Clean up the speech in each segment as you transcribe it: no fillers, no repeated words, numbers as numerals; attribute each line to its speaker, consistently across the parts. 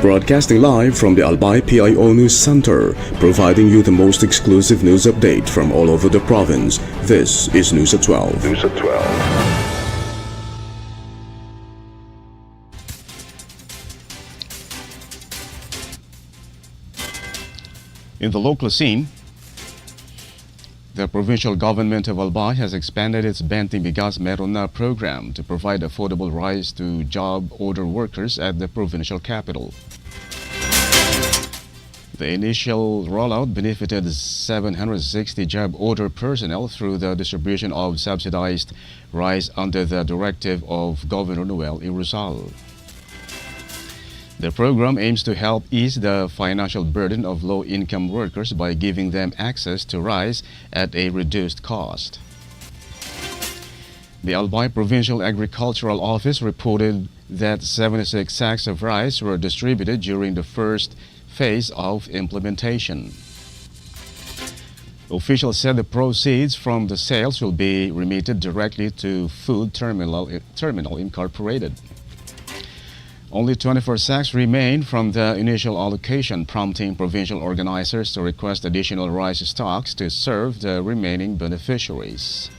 Speaker 1: Broadcasting live from the Albay PIO News Center, providing you the most exclusive news update from all over the province. This is News at 12. News at 12.
Speaker 2: In the local scene, the provincial government of Albay has expanded its Benteng Bigas Meron Na program to provide affordable rice to job order workers at the provincial capital. The initial rollout benefited 760 job order personnel through the distribution of subsidized rice under the directive of Governor Noel Rizal. The program aims to help ease the financial burden of low-income workers by giving them access to rice at a reduced cost. The Albay Provincial Agricultural Office reported that 76 sacks of rice were distributed during the first phase of implementation. Officials said the proceeds from the sales will be remitted directly to Food Terminal Incorporated. Only 24 sacks remain from the initial allocation, prompting provincial organizers to request additional rice stocks to serve the remaining beneficiaries.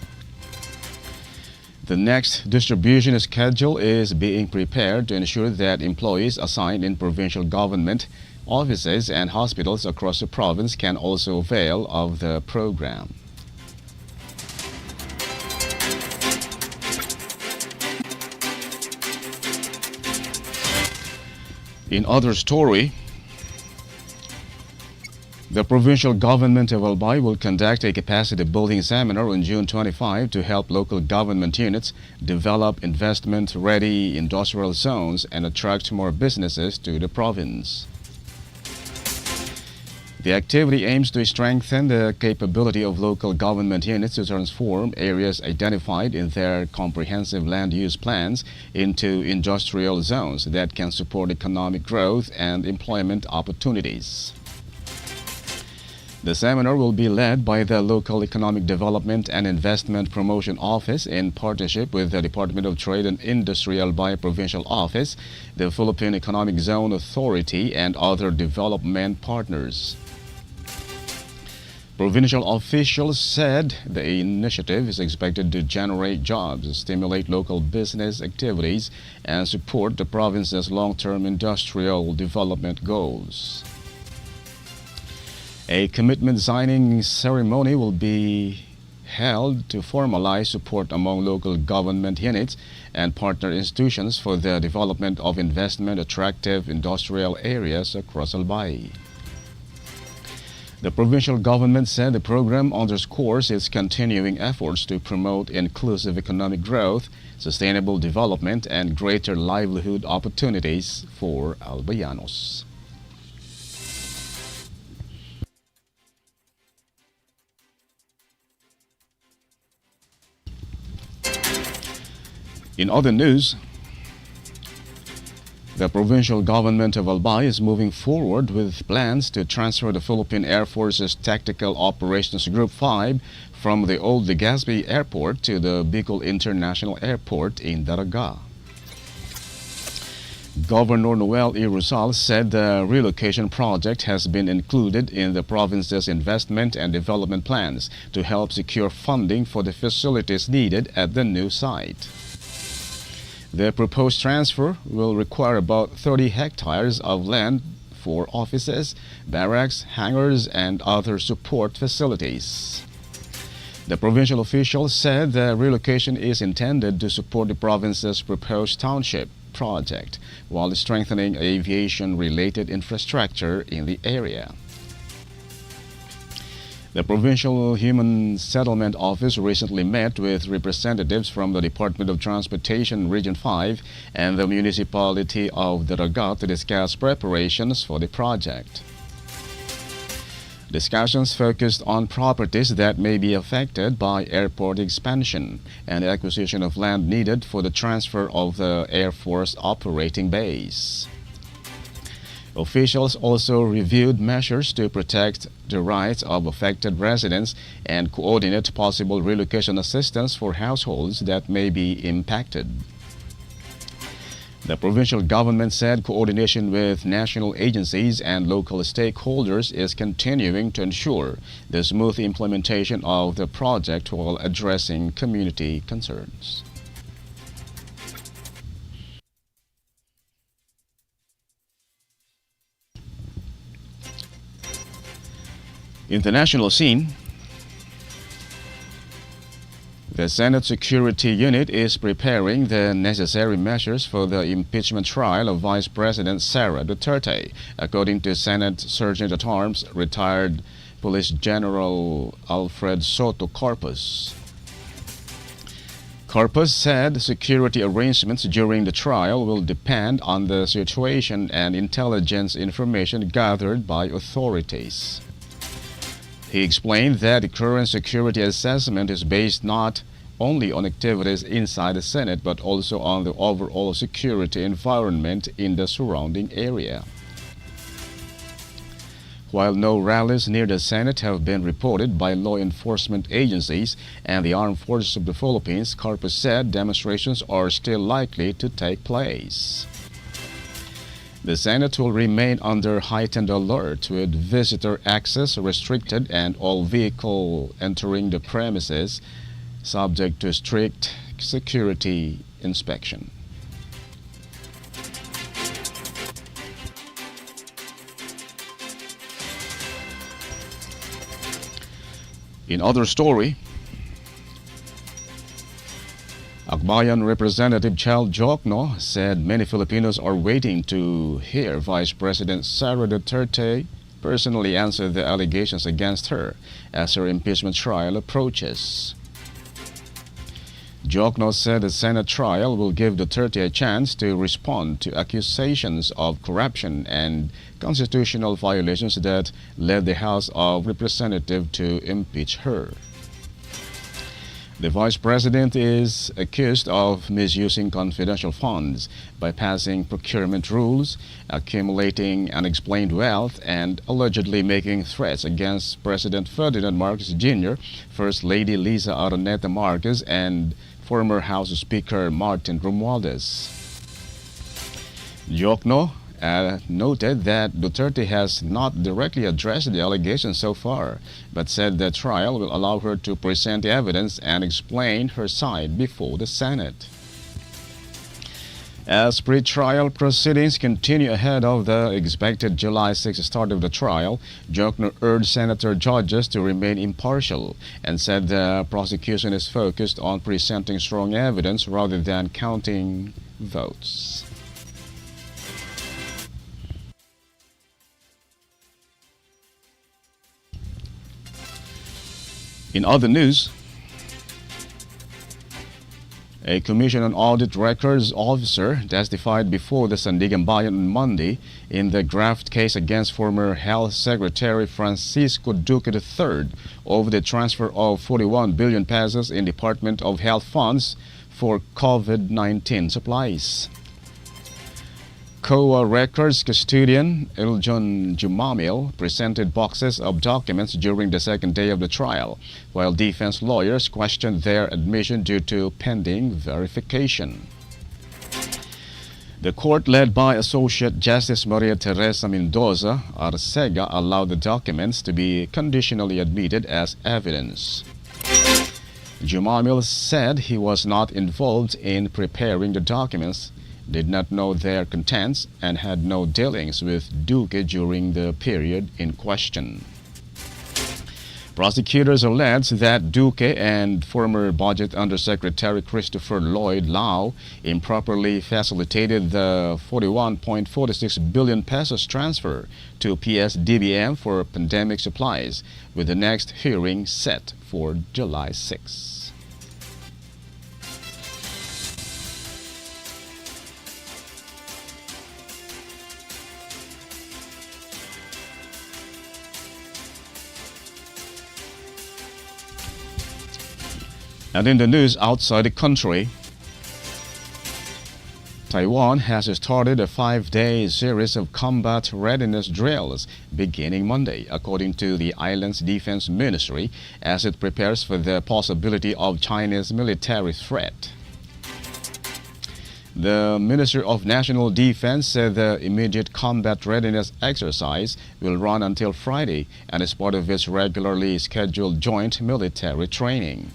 Speaker 2: The next distribution schedule is being prepared to ensure that employees assigned in provincial government offices and hospitals across the province can also avail of the program. In other story, the provincial government of Albay will conduct a capacity building seminar on June 25 to help local government units develop investment-ready industrial zones and attract more businesses to the province. The activity aims to strengthen the capability of local government units to transform areas identified in their comprehensive land use plans into industrial zones that can support economic growth and employment opportunities. The seminar will be led by the Local Economic Development and Investment Promotion Office in partnership with the Department of Trade and Industry Albay Provincial Office, the Philippine Economic Zone Authority, and other development partners. Provincial officials said the initiative is expected to generate jobs, stimulate local business activities, and support the province's long-term industrial development goals. A commitment signing ceremony will be held to formalize support among local government units and partner institutions for the development of investment-attractive industrial areas across Albay. The provincial government said the program underscores its continuing efforts to promote inclusive economic growth, sustainable development, and greater livelihood opportunities for Albayanos. In other news, the provincial government of Albay is moving forward with plans to transfer the Philippine Air Force's Tactical Operations Group 5 from the old Legazpi Airport to the Bicol International Airport in Daraga. Governor Noel Rizal said the relocation project has been included in the province's investment and development plans to help secure funding for the facilities needed at the new site. The proposed transfer will require about 30 hectares of land for offices, barracks, hangars, and other support facilities. The provincial official said the relocation is intended to support the province's proposed township project while strengthening aviation-related infrastructure in the area. The Provincial Human Settlement Office recently met with representatives from the Department of Transportation Region 5 and the municipality of Daraga to discuss preparations for the project. Discussions focused on properties that may be affected by airport expansion and the acquisition of land needed for the transfer of the Air Force operating base. Officials also reviewed measures to protect the rights of affected residents and coordinate possible relocation assistance for households that may be impacted. The provincial government said coordination with national agencies and local stakeholders is continuing to ensure the smooth implementation of the project while addressing community concerns. In the national scene, the Senate Security Unit is preparing the necessary measures for the impeachment trial of Vice President Sara Duterte, according to Senate Sergeant-at-Arms, retired Police General Alfred Soto Corpus. Corpus said security arrangements during the trial will depend on the situation and intelligence information gathered by authorities. He explained that the current security assessment is based not only on activities inside the Senate but also on the overall security environment in the surrounding area. While no rallies near the Senate have been reported by law enforcement agencies and the Armed Forces of the Philippines, Corpus said demonstrations are still likely to take place. The Senate will remain under heightened alert with visitor access restricted and all vehicles entering the premises subject to strict security inspection. In other story, Akbayan Representative Chal Jokno said many Filipinos are waiting to hear Vice President Sara Duterte personally answer the allegations against her as her impeachment trial approaches. Jokno said the Senate trial will give Duterte a chance to respond to accusations of corruption and constitutional violations that led the House of Representatives to impeach her. The Vice President is accused of misusing confidential funds, bypassing procurement rules, accumulating unexplained wealth, and allegedly making threats against President Ferdinand Marcos Jr., First Lady Liza Araneta Marcos, and former House Speaker Martin Romualdez. Jokno noted that Duterte has not directly addressed the allegations so far, but said the trial will allow her to present evidence and explain her side before the Senate. As pre-trial proceedings continue ahead of the expected July 6 start of the trial, Jokno urged senator judges to remain impartial and said the prosecution is focused on presenting strong evidence rather than counting votes. In other news, a Commission on Audit Records officer testified before the Sandigan Bayan on Monday in the graft case against former Health Secretary Francisco Duque III over the transfer of 41 billion pesos in Department of Health funds for COVID-19 supplies. COA Records custodian Eljon Jumamil presented boxes of documents during the second day of the trial, while defense lawyers questioned their admission due to pending verification. The court, led by Associate Justice Maria Teresa Mendoza Arcega, allowed the documents to be conditionally admitted as evidence. Jumamil said he was not involved in preparing the documents, did not know their contents, and had no dealings with Duque during the period in question. Prosecutors allege that Duque and former Budget Undersecretary Christopher Lloyd Lau improperly facilitated the 41.46 billion pesos transfer to PSDBM for pandemic supplies, with the next hearing set for July 6. And in the news outside the country, Taiwan has started a 5-day series of combat readiness drills beginning Monday, according to the island's defense ministry, as it prepares for the possibility of Chinese military threat. The Minister of National Defense said the immediate combat readiness exercise will run until Friday and is part of its regularly scheduled joint military training.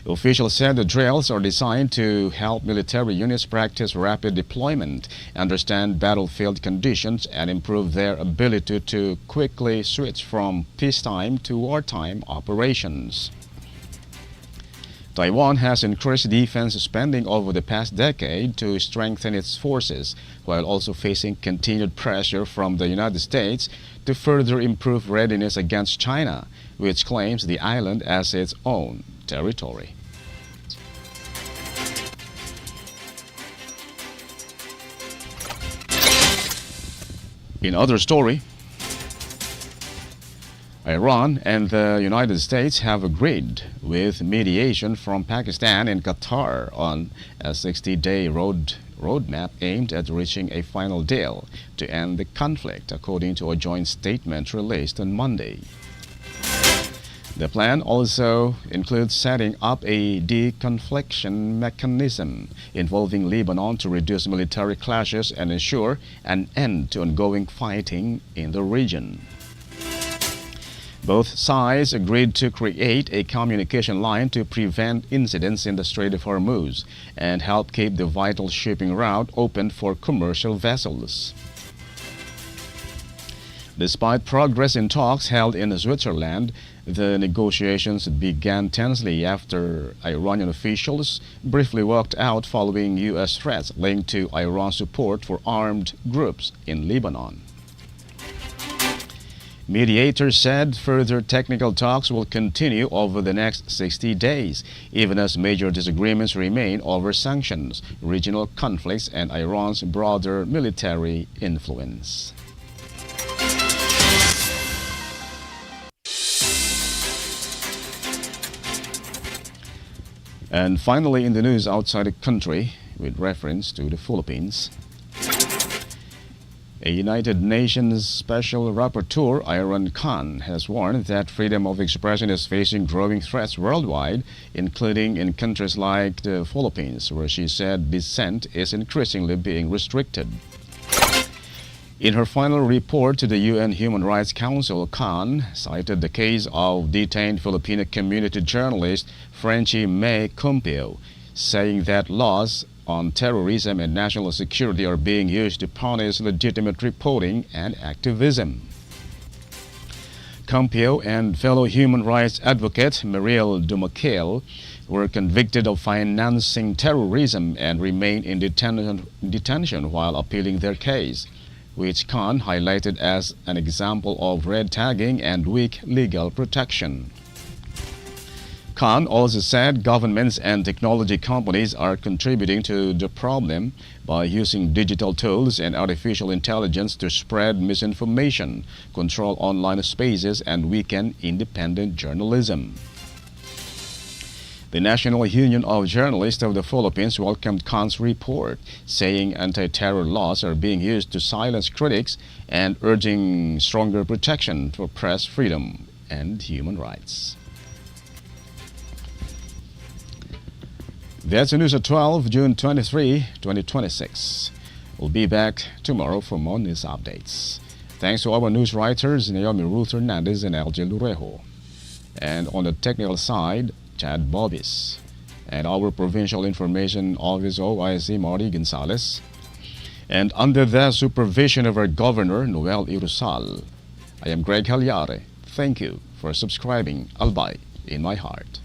Speaker 2: Officials said the drills are designed to help military units practice rapid deployment, understand battlefield conditions, and improve their ability to quickly switch from peacetime to wartime operations. Taiwan has increased defense spending over the past decade to strengthen its forces, while also facing continued pressure from the United States to further improve readiness against China, which claims the island as its own territory. In other story, Iran and the United States have agreed with mediation from Pakistan and Qatar on a 60-day roadmap aimed at reaching a final deal to end the conflict, according to a joint statement released on Monday. The plan also includes setting up a deconfliction mechanism involving Lebanon to reduce military clashes and ensure an end to ongoing fighting in the region. Both sides agreed to create a communication line to prevent incidents in the Strait of Hormuz and help keep the vital shipping route open for commercial vessels. Despite progress in talks held in Switzerland, the negotiations began tensely after Iranian officials briefly walked out following U.S. threats linked to Iran's support for armed groups in Lebanon. Mediators said further technical talks will continue over the next 60 days, even as major disagreements remain over sanctions, regional conflicts, and Iran's broader military influence. And finally, in the news outside the country, with reference to the Philippines, a United Nations Special Rapporteur, Iran Khan, has warned that freedom of expression is facing growing threats worldwide, including in countries like the Philippines, where she said dissent is increasingly being restricted. In her final report to the UN Human Rights Council, Khan cited the case of detained Filipino community journalist Frenchie May Cumpio, saying that laws on terrorism and national security are being used to punish legitimate reporting and activism. Cumpio and fellow human rights advocate Muriel Dumaquil were convicted of financing terrorism and remain in detention while appealing their case, which Khan highlighted as an example of red tagging and weak legal protection. Khan also said governments and technology companies are contributing to the problem by using digital tools and artificial intelligence to spread misinformation, control online spaces, and weaken independent journalism. The National Union of Journalists of the Philippines welcomed Khan's report, saying anti-terror laws are being used to silence critics and urging stronger protection for press freedom and human rights. That's the news at 12, June 23, 2026. We'll be back tomorrow for more news updates. Thanks to our news writers, Naomi Ruth Hernandez and LJ Lurejo. And on the technical side, Chad Bobis. And our Provincial Information Officer, OIC Marty Gonzalez. And under the supervision of our Governor, Noel Irusal, I am Greg Hallare. Thank you for subscribing Albay in my heart.